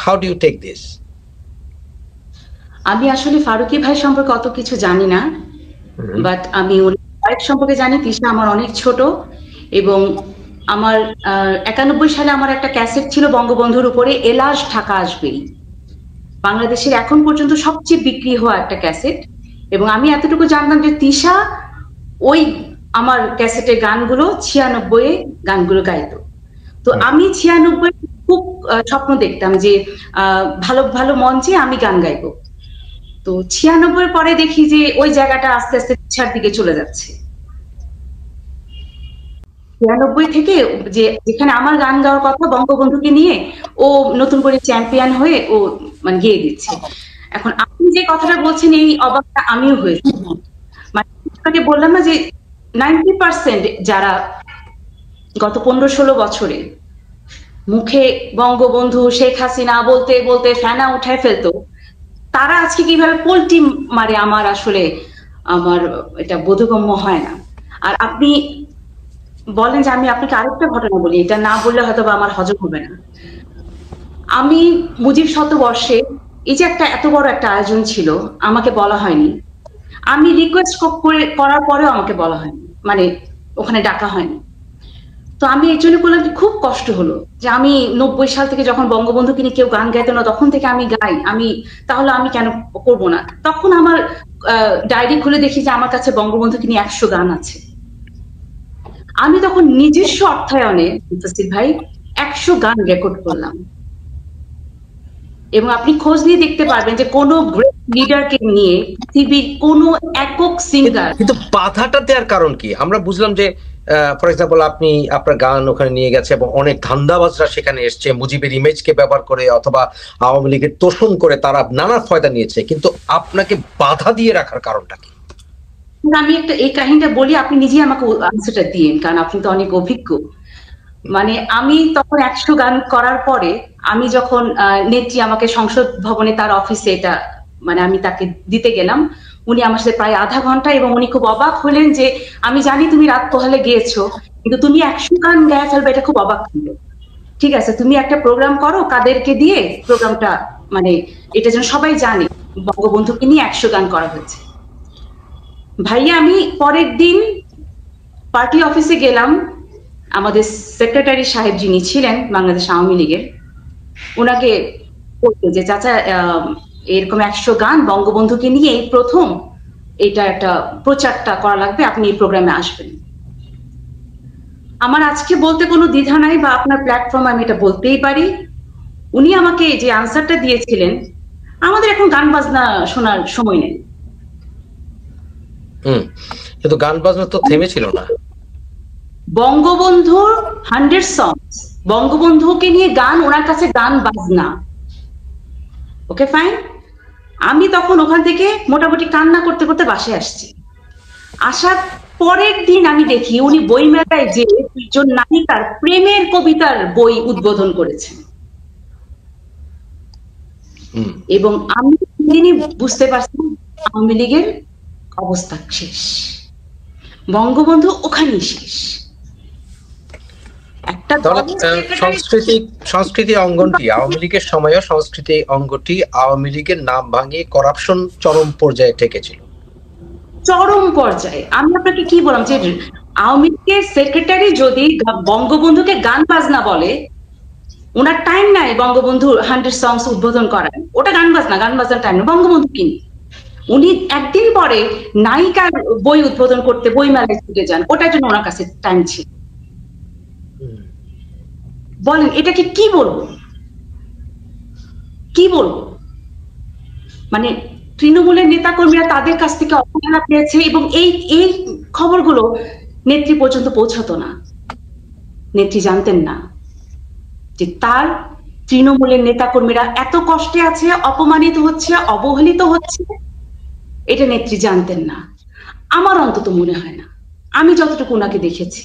how do you take this?
আমি আসলে ফারুকী ভাই সম্পর্কে অত কিছু জানি না, বাট আমি ওর ওয়াইফ সম্পর্কে জানি। তিশা আমার অনেক ছোট, এবং আমার 91 সালে আমার একটা ক্যাসেট ছিল বঙ্গবন্ধুর উপরে, এলাস ঢাকা আসবেই, বাংলাদেশের এখন পর্যন্ত সবচেয়ে বিক্রি হওয়া একটা ক্যাসেট। এবং আমি এতটুকু জানতাম যে তিশা ওই আমার ক্যাসেটের গানগুলো 96-এ গানগুলো গাইতো। তো আমি 96 খুব স্বপ্ন দেখতাম যে ভালো ভালো মঞ্চে আমি গান গাইবো। তো 96 পরে দেখি যে ওই জায়গাটা আস্তে আস্তে তিশার দিকে চলে যাচ্ছে। 96 থেকে যে যেখানে আমার গান গাওয়ার কথা বঙ্গবন্ধুকে নিয়ে, ও নতুন করে চ্যাম্পিয়ন হয়ে ও মানে গেয়ে দিচ্ছে। এখন আপনি যে কথাটা বলছেন, এই অবাকটা আমিও হয়েছি। মানে বললাম না যে 90% যারা গত 15-16 বছরে মুখে বঙ্গবন্ধু শেখ হাসিনা বলতে বলতে ফেনা উঠায় ফেলতো, তারা আজকে কিভাবে পোল্টি মারে আমার আসলে এটা বোধগম্য হয় না। আর আপনি বলেন যে আমি আপনাকে আরেকটা ঘটনা বলি, এটা না বললে হয়তো বা আমার হজম হবে না। আমি মুজিব শতবর্ষে এই যে একটা এত বড় একটা আয়োজন ছিল, আমাকে বলা হয়নি। আমি রিকোয়েস্ট করার পরেও আমাকে বলা হয়নি, মানে ওখানে ডাকা হয়নি। তো আমি এই জন্য বললাম যে খুব কষ্ট হলো যে আমি 90 সাল থেকে যখন বঙ্গবন্ধুকে নিয়ে কেউ গান গাইতো না, তখন থেকে আমি গাই, তাহলে আমি কেন করব না? তখন আমার ডায়েরি খুলে দেখি যে আমার কাছে বঙ্গবন্ধুকে নিয়ে 100 গান আছে। আমি তখন নিজস্ব অর্থায়নে মুফাসসির ভাই 100 গান রেকর্ড করলাম। এবং আপনি খোঁজ নিয়ে দেখতে পারবেন যে কোন গ্রেট লিডারকে নিয়ে পৃথিবীর কোন একক সিঙ্গার।
কিন্তু বাধাটা দেওয়ার কারণ কি? আমরা বুঝলাম যে ফর এক্সাম্পল আপনি আপনার গান ওখানে নিয়ে গেছে এবং অনেক ধান্দাবাজরা সেখানে এসছে, মুজিবের ইমেজকে ব্যবহার করে অথবা আওয়ামী লীগের তোষণ করে তারা নানা ফায়দা নিয়েছে, কিন্তু আপনাকে বাধা দিয়ে রাখার কারণটা কি?
আমি একটা এই কাহিনীটা বলি, আপনি নিজেই আমাকে আনসারটা দিন, কারণ আপনি তো অনেক অভিজ্ঞ। মানে আমি তখন 100 গান করার পরে আমি যখন নেত্রী আমাকে সংসদ ভবনে তার অফিসে এটা মানে আমি তাকে দিতে গেলাম, উনি আমার সাথে প্রায় আধা ঘন্টা, এবং উনি খুব অবাক হলেন যে আমি জানি তুমি রাত পোহালে গিয়েছো, কিন্তু তুমি 100 গান গায়ে ফেলবে, এটা খুব অবাক ছিল। ঠিক আছে, তুমি একটা প্রোগ্রাম করো, কাদেরকে দিয়ে প্রোগ্রামটা, মানে এটা যেন সবাই জানে বঙ্গবন্ধুকে নিয়ে 100 গান করা হয়েছে। ভাইয়া আমি পরের দিন পার্টি অফিসে গেলাম, আমাদের সেক্রেটারি সাহেব যিনি ছিলেন বাংলাদেশ আওয়ামী লীগের, ওনাকে বলতে যে চাচা এরকম 100 গান বঙ্গবন্ধুকে নিয়ে এই প্রথম এটা একটা প্রচারটা করা লাগবে, আপনি এই প্রোগ্রামে আসবেন। আমার আজকে বলতে কোনো দ্বিধা নাই, বা আপনার প্ল্যাটফর্মে আমি এটা বলতেই পারি, উনি আমাকে যে আনসারটা দিয়েছিলেন, আমাদের এখন গান বাজনা শোনার সময় নেই।
কিন্তু গান বাজনা তো থেমেছিল না।
বঙ্গবন্ধুর 100 songs, বঙ্গবন্ধুকে নিয়ে গান, ওনার কাছে গান বাজনা। ওকে ফাইন, আমি তখন ওখান থেকে মোটামুটি কান্না করতে করতে বাসায় আসছি। আসার পরের দিন আমি দেখি উনি বইমেলায় যে 2 নায়িকার প্রেমের কবিতার বই উদ্বোধন করেছেন, এবং আমি দিনই বুঝতে পারছি আওয়ামী লীগের অবস্থা শেষ, বঙ্গবন্ধু ওখানেই শেষ। একটা
সংস্কৃতি অঙ্গনটি আওয়ামী লীগের সময়ও সংস্কৃতি অঙ্গটি আওয়ামী লীগের নাম ভাঙিয়ে করাপশন চরম পর্যায়ে ঠেকেছিল,
চরম পর্যায়ে। আমি আপনাকে কি বললাম যে আওয়ামী লীগের সেক্রেটারি যদি বঙ্গবন্ধুকে গান বাজনা বলে, ওনার টাইম নাই বঙ্গবন্ধু 100 songs উদ্বোধন করার, ওটা গান বাজনার টাইম না, বঙ্গবন্ধু কিনি। উনি একদিন পরে নায়িকার বই উদ্বোধন করতে বই মেলায় ছুটে যান, ওটার জন্য ওনার কাছে টাইম ছিল। বলেন এটাকে কি বলবো, কি বলবো? মানে তৃণমূলের নেতাকর্মীরা তাদের কাছ থেকে অবহেলা পেয়েছে, এবং এই খবরগুলো নেত্রী পর্যন্ত পৌঁছাতো না। নেত্রী জানতেন না যে তার তৃণমূলের নেতাকর্মীরা এত কষ্টে আছে, অপমানিত হচ্ছে, অবহেলিত হচ্ছে, এটা নেত্রী জানতেন না। আমার অন্তত মনে হয় না, আমি যতটুকু ওনাকে দেখেছি।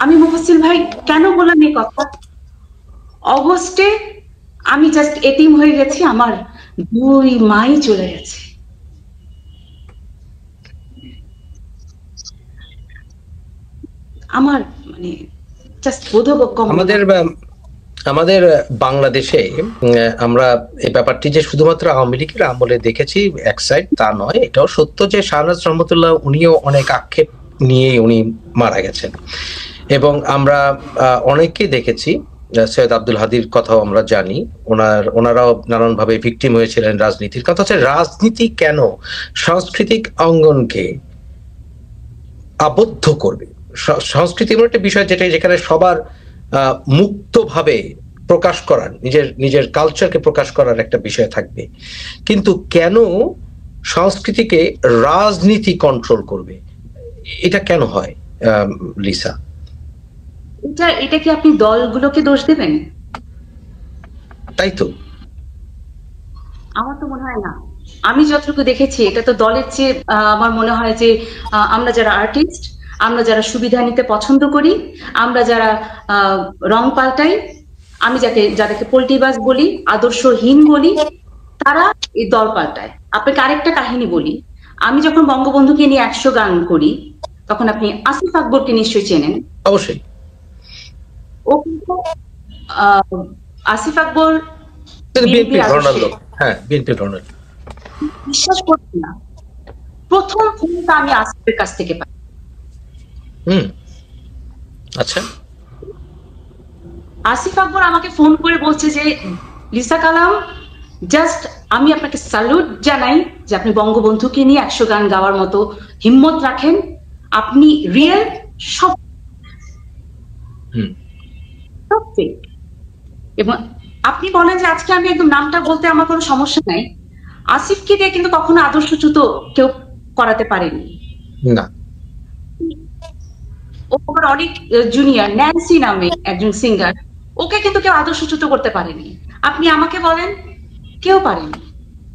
আমি মুফাসসিল ভাই কেন বললাম এই কথা, অগস্টে আমি জাস্ট এতিম হয়ে গেছি, আমার 2 মাই চলে গেছে। আমার মানে জাস্ট বোধগম্য।
আমাদের বাংলাদেশে আমরা এই ব্যাপারটি যে শুধুমাত্র আওয়ামী লীগের আমলে দেখেছি এক সাইড, তা নয়, এটাও সত্য যে শাহনাজ রহমতুল্লাহ উনিও অনেক আক্ষেপ নিয়ে উনি মারা গেছেন, এবং আমরা অনেককেই দেখেছি, সৈয়দ আব্দুল হাদীর কথাও আমরা জানি, ওনারাও নানানভাবে ভিকটিম হয়েছিলেন রাজনীতির। কথা হচ্ছে রাজনীতি কেন সাংস্কৃতিক অঙ্গনকে আবদ্ধ করবে? সংস্কৃতি এমন একটা বিষয় যেখানে সবার মুক্তভাবে প্রকাশ করার, নিজের কালচারকে প্রকাশ করার একটা বিষয় থাকবে, কিন্তু কেন সংস্কৃতিকে রাজনীতি কন্ট্রোল করবে? এটা কেন হয় লিসা?
এটা কি আপনি দলগুলোকে দোষ দেবেন?
তাই তো
আমার তো মনে হয় না। আমি যতটুকু দেখেছি এটা তো দলের চেয়ে আমার মনে হয় যে আমরা যারা আর্টিস্ট, আমরা যারা সুবিধা নিতে পছন্দ করি, আমরা যারা রং পাল্টাই, আমি যাদেরকে পোল্টিবাজ বলি, আদর্শহীন বলি, তারা এই দল পাল্টায়। আপনাকে আরেকটা কাহিনী বলি, আমি যখন বঙ্গবন্ধুকে নিয়ে 100 গান করি, তখন আপনি আসিফ আকবরকে নিশ্চয়ই চেনেন।
অবশ্যই।
ও কিন্তু আসিফ আকবর বিশ্বাস করছি না, প্রথম ফোনটা আমি আসিফের কাছ থেকে পাই।
আচ্ছা,
আসিফ আকবর আমাকে ফোন করে বলছে যে লিসা কালাম, জাস্ট আমি আপনাকে স্যালুট জানাই যে আপনি বঙ্গবন্ধুকে নিয়ে 100 গান গাওয়ার মতো হিম্মত রাখেন, আপনি রিয়েল, সব এবং আপনি বলেন যে আজকে আমি একদম নামটা বলতে আমার কোনো সমস্যা নাই, আসিফকে দিয়ে কিন্তু কখনো আদর্শচ্যুত কেউ করাতে পারেনি
না।
ও আমার অনেক জুনিয়র ন্যান্সি নামে একজন সিঙ্গার, ওকে কিন্তু কেউ আদর্শচ্যুত করতে পারেনি। আপনি আমাকে বলেন, কেউ পারেনি,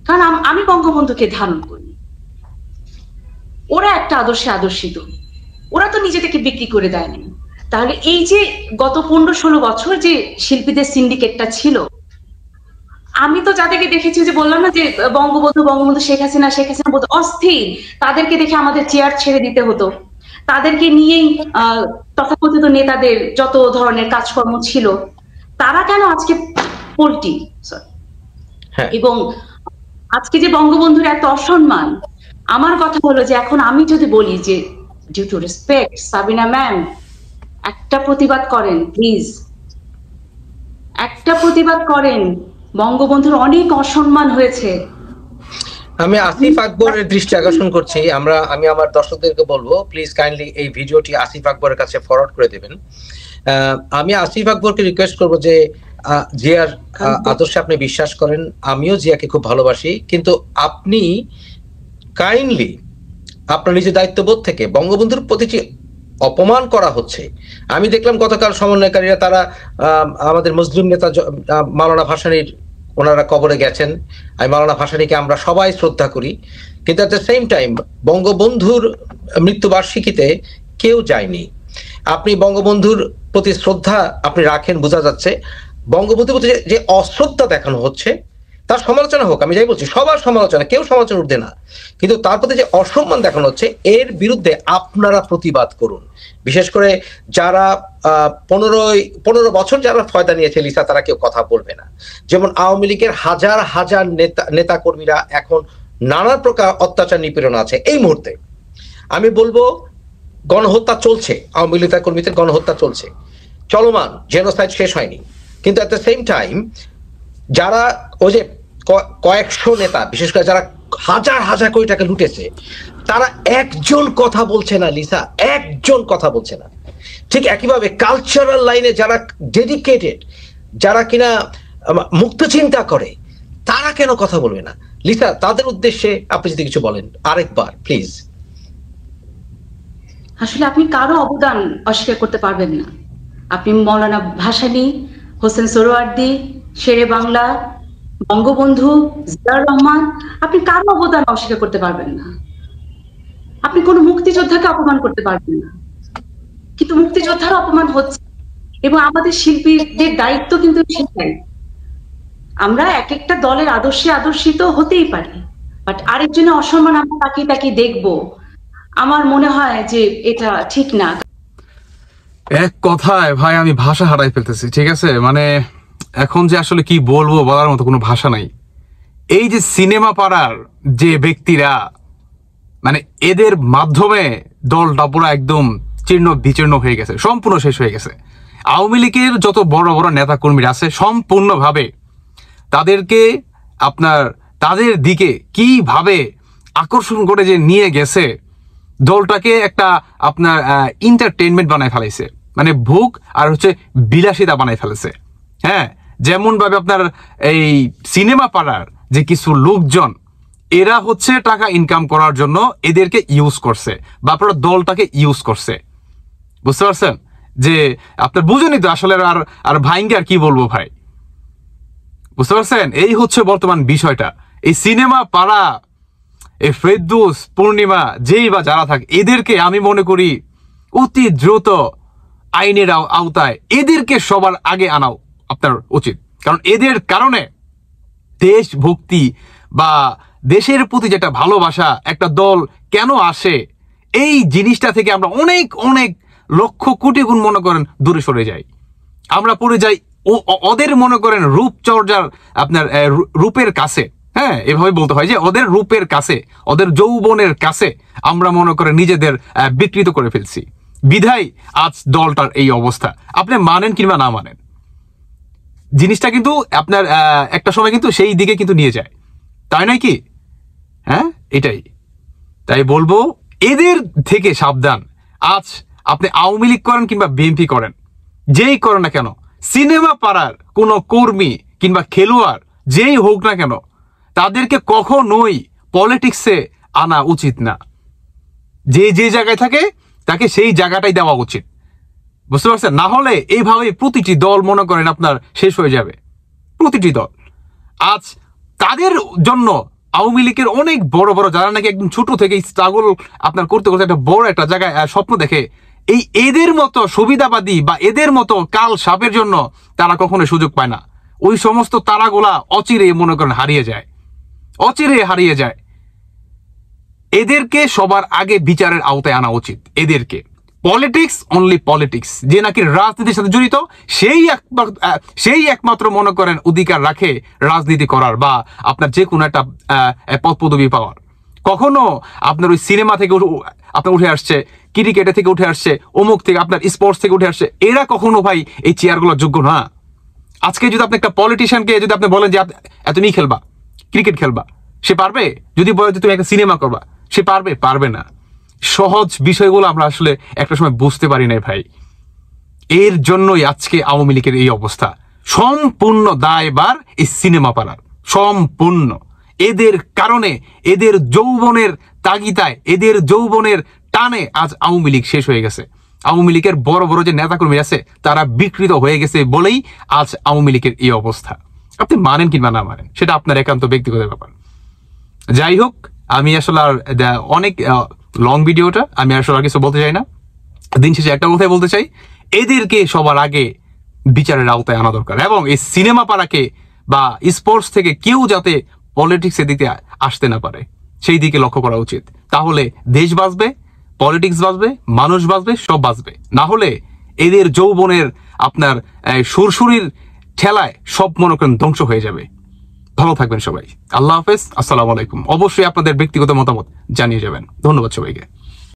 কারণ আমি বঙ্গবন্ধুকে ধারণ করি। ওরা একটা আদর্শে আদর্শিত, ওরা তো নিজে থেকে বিক্রি করে দেয়নি। তাহলে এই যে গত 15-16 বছর যে শিল্পীদের সিন্ডিকেটটা ছিল, আমি তো যাদেরকে দেখেছি যে বললাম না যে বঙ্গবন্ধু বঙ্গবন্ধু শেখ হাসিনা বলতো অস্থির, তাদেরকে দেখে আমাদের চেয়ার ছেড়ে দিতে হতো। তাদেরকে নিয়েই তথাকথিত নেতাদের যত ধরনের কাজকর্ম ছিল, তারা কেন আজকে পোল্টি?
হ্যাঁ,
এবং আজকে যে বঙ্গবন্ধুর এত অসম্মান, আমার কথা হলো যে এখন আমি যদি বলি যে due to respect Sabina ma'am, একটা প্রতিবাদ করেন প্লিজ, একটা প্রতিবাদ করেন। বঙ্গবন্ধুর অনেক অসম্মান হয়েছে।
আমি আসিফ আকবরের দৃষ্টি আকর্ষণ করছি। আমি আমার দর্শকদেরকে বলবো, প্লিজ কাইন্ডলি এই ভিডিওটি আসিফ আকবরের কাছে ফরওয়ার্ড করে দেবেন। আমি আসিফ আকবরকে রিকোয়েস্ট করব যে জিয়ার আদর্শে আপনি বিশ্বাস করেন, আমিও জিয়াকে খুব ভালোবাসি, কিন্তু আপনি কাইন্ডলি আপনার নিজের দায়িত্ববোধ থেকে বঙ্গবন্ধুর প্রতি যে অপমান করা হচ্ছে, আমি দেখলাম গতকাল সমন্বয়কারীরা তারা আমাদের মুসলিম নেতা মাওলানা ভাসানীর, ওনারা কবরে গেছেন। আমি মাওলানা ভাসানীকে আমরা সবাই শ্রদ্ধা করি, কিন্তু এট দ্য সেম টাইম বঙ্গবন্ধুর মৃত্যুবার্ষিকীতে কেউ যায়নি। আপনি বঙ্গবন্ধুর প্রতি শ্রদ্ধা আপনি রাখেন, বোঝা যাচ্ছে। বঙ্গবন্ধুর প্রতি যে অশ্রদ্ধা দেখানো হচ্ছে, তার সমালোচনা হোক, আমি যাই বলছি সবার সমালোচনা, কেউ সমালোচনা উঠবে না, কিন্তু তার প্রতি যে অসম্মান দেখানো হচ্ছে এর বিরুদ্ধে আপনারা প্রতিবাদ করুন। বিশেষ করে যারা 15 বছর যারা ফয়দা নিয়েছে লিসা, তারা কেউ কথা বলবে না। যেমন আওয়ামী লীগের হাজার হাজার নেতা কর্মীরা এখন নানা প্রকার অত্যাচার নিপীড়ন আছে। এই মুহূর্তে আমি বলবো গণহত্যা চলছে, আওয়ামী লীগ নেতা কর্মীদের গণহত্যা চলছে, চলমান, জেনোসাইড শেষ হয়নি। কিন্তু এট দ্য সেম টাইম যারা ওই যে কয়েকশো নেতা, বিশেষ করে যারা হাজার হাজার কোটি টাকা লুটেছে, তারা একজন কথা বলছে না লিসা, একজন কথা বলছে না। ঠিক একইভাবে কালচারাল লাইনে যারা ডেডিকেটেড, যারা কিনা মুক্ত চিন্তা করে, তারা কেন কথা বলবে না? লিসা, তাদের উদ্দেশ্যে আপনি যদি কিছু বলেন আরেকবার প্লিজ।
আসলে আপনি কারো অবদান অস্বীকার করতে পারবেন না। আপনি মৌলানা ভাসানী, হোসেন সোহরাওয়ার্দী, শেরে বাংলা, বঙ্গবন্ধু, জিয়াউর রহমান, আপনি কারো অবদান অস্বীকার করতে পারবেন না। আপনি কোনো মুক্তিযোদ্ধাকে অপমান করতে পারবেন না, কিন্তু মুক্তিযোদ্ধার অপমান হচ্ছে। এবং আমাদের শিল্পীদের দায়িত্ব কিন্তু সেটাই। আমরা এক একটা দলের আদর্শে আদর্শিত হতেই পারি, বাট আরেকজনের অসম্মান আমরা তাকিয়ে দেখবো, আমার মনে হয় যে এটা ঠিক না।
এক কথায় ভাই আমি ভাষা হারাই ফেলতেছি, ঠিক আছে? মানে এখন যে আসলে কি বলবো, বলার মতো কোনো ভাষা নাই। এই যে সিনেমা পাড়ার যে ব্যক্তিরা, মানে এদের মাধ্যমে দলটা পুরো একদম চীর্ণ বিচীর্ণ হয়ে গেছে, সম্পূর্ণ শেষ হয়ে গেছে। আওয়ামী লীগের যত বড় বড় নেতা কর্মীরা আছে সম্পূর্ণভাবে তাদেরকে তাদের দিকে কিভাবে আকর্ষণ করে যে নিয়ে গেছে, দলটাকে একটা এন্টারটেইনমেন্ট বানায় ফেলাইছে, মানে ভোগ আর হচ্ছে বিলাসিতা বানায় ফেলেছে। হ্যাঁ, যেমন ভাবে আপনার এই সিনেমা পাড়ার যে কিছু লোকজন, এরা হচ্ছে টাকা ইনকাম করার জন্য এদেরকে ইউজ করছে, বা আপনার দলটাকে ইউজ করছে। বুঝতে পারছেন? যে আপনার বুঝেনি তো আসলে আর ভাইঙ্গে আর কি বলবো ভাই, বুঝতে পারছেন? এই হচ্ছে বর্তমান বিষয়টা। এই সিনেমা পাড়া, এই ফেরদৌস, পূর্ণিমা, যেই বা যারা থাকে, এদেরকে আমি মনে করি অতি দ্রুত আইনের আওতায় এদেরকে সবার আগে আনাও আপনার উচিত। কারণ এদের কারণে দেশভক্তি বা দেশের প্রতি যেটা ভালোবাসা একটা দল কেন আসে, এই জিনিসটা থেকে আমরা অনেক অনেক লক্ষ কোটি গুণ মনে করেন দূরে সরে যাই। আমরা পড়ে যাই ওদের মনে করেন রূপচর্চার রূপের কাছে। হ্যাঁ, এভাবে বলতে হয় যে ওদের রূপের কাছে, ওদের যৌবনের কাছে আমরা মনে করেন নিজেদের বিকৃত করে ফেলছি। বিধায় আজ দলটার এই অবস্থা। আপনি মানেন কিংবা না মানেন, জিনিসটা কিন্তু আপনার একটা সময় কিন্তু সেই দিকে কিন্তু নিয়ে যায়, তাই নয় কি? হ্যাঁ, এটাই। তাই বলবো এদের থেকে সাবধান। আজ আপনি আওয়ামী লীগ করেন কিংবা বিএনপি করেন, যেই করেন না কেন, সিনেমা পাড়ার কোনো কর্মী কিংবা খেলোয়াড় যেই হোক না কেন, তাদেরকে কখনোই পলিটিক্সে আনা উচিত না। যে জায়গায় থাকে তাকে সেই জায়গাটাই দেওয়া উচিত। বুঝতে পারছেন? না হলে এইভাবে প্রতিটি দল মনে করেন আপনার শেষ হয়ে যাবে, প্রতিটি দল। আজ তাদের জন্য আওয়ামী লীগের অনেক বড় বড় যারা নাকি একদম ছোট থেকে স্ট্রাগল আপনার করতে করতে একটা বড় একটা জায়গায় স্বপ্ন দেখে, এদের মতো সুবিধাবাদী বা এদের মতো কাল সাপের জন্য তারা কখনো সুযোগ পায় না। ওই সমস্ত তারাগুলা অচিরে মনে করেন হারিয়ে যায়। এদেরকে সবার আগে বিচারের আওতায় আনা উচিত। এদেরকে পলিটিক্স, অনলি পলিটিক্স, যে নাকি রাজনীতির সাথে জড়িত সেই একমাত্র মনে করেন অধিকার রাখে রাজনীতি করার বা আপনার যে কোনো একটা পদ পদবি পাওয়ার। কখনো আপনার ওই সিনেমা থেকে আপনার উঠে আসছে, ক্রিকেটে থেকে উঠে আসছে, অমুক থেকে আপনার স্পোর্টস থেকে উঠে আসছে, এরা কখনো ভাই এই চেয়ারগুলোর যোগ্য না। আজকে যদি আপনি একটা পলিটিশিয়ানকে যদি আপনি বলেন যে তুমি খেলবা, ক্রিকেট খেলবা, সে পারবে? যদি বলে যে তুমি একটা সিনেমা করবা, সে পারবে না। সহজ বিষয়গুলো আমরা আসলে একটা সময় বুঝতে পারি না ভাই। এর জন্যই আজকে আওয়ামী লীগের এই অবস্থা। সম্পূর্ণ দায়ভার এই সিনেমা পাড়ার, সম্পূর্ণ। এদের কারণে, এদের যৌবনের তাগিদায়, এদের যৌবনের টানে আজ আওয়ামী লীগ শেষ হয়ে গেছে। আওয়ামী লীগের বড় বড় যে নেতাকর্মী আছে তারা বিকৃত হয়ে গেছে বলেই আজ আওয়ামী লীগের এই অবস্থা। আপনি মানেন কিংবা না মানেন সেটা আপনার একান্ত ব্যক্তিগত ব্যাপার। যাই হোক, আমি আসলে আর অনেক লং ভিডিওটা, আমি আসলে আর কিছু বলতে চাই না। দিন শেষে একটা কথাই বলতে চাই, এদেরকে সবার আগে বিচারের আওতায় আনা দরকার, এবং এই সিনেমা পাড়াকে বা স্পোর্টস থেকে কেউ যাতে পলিটিক্স এর দিকে আসতে না পারে সেই দিকে লক্ষ্য করা উচিত। তাহলে দেশ বাঁচবে, পলিটিক্স বাঁচবে, মানুষ বাঁচবে, সব বাঁচবে। না হলে এদের যৌবনের আপনার সুরসুরির ঠেলায় সব মনে করেন ধ্বংস হয়ে যাবে। ভালো থাকবেন সবাই। আল্লাহ হাফেজ, আসসালামু আলাইকুম। অবশ্যই আপনাদের ব্যক্তিগত মতামত জানিয়ে যাবেন। ধন্যবাদ সবাইকে।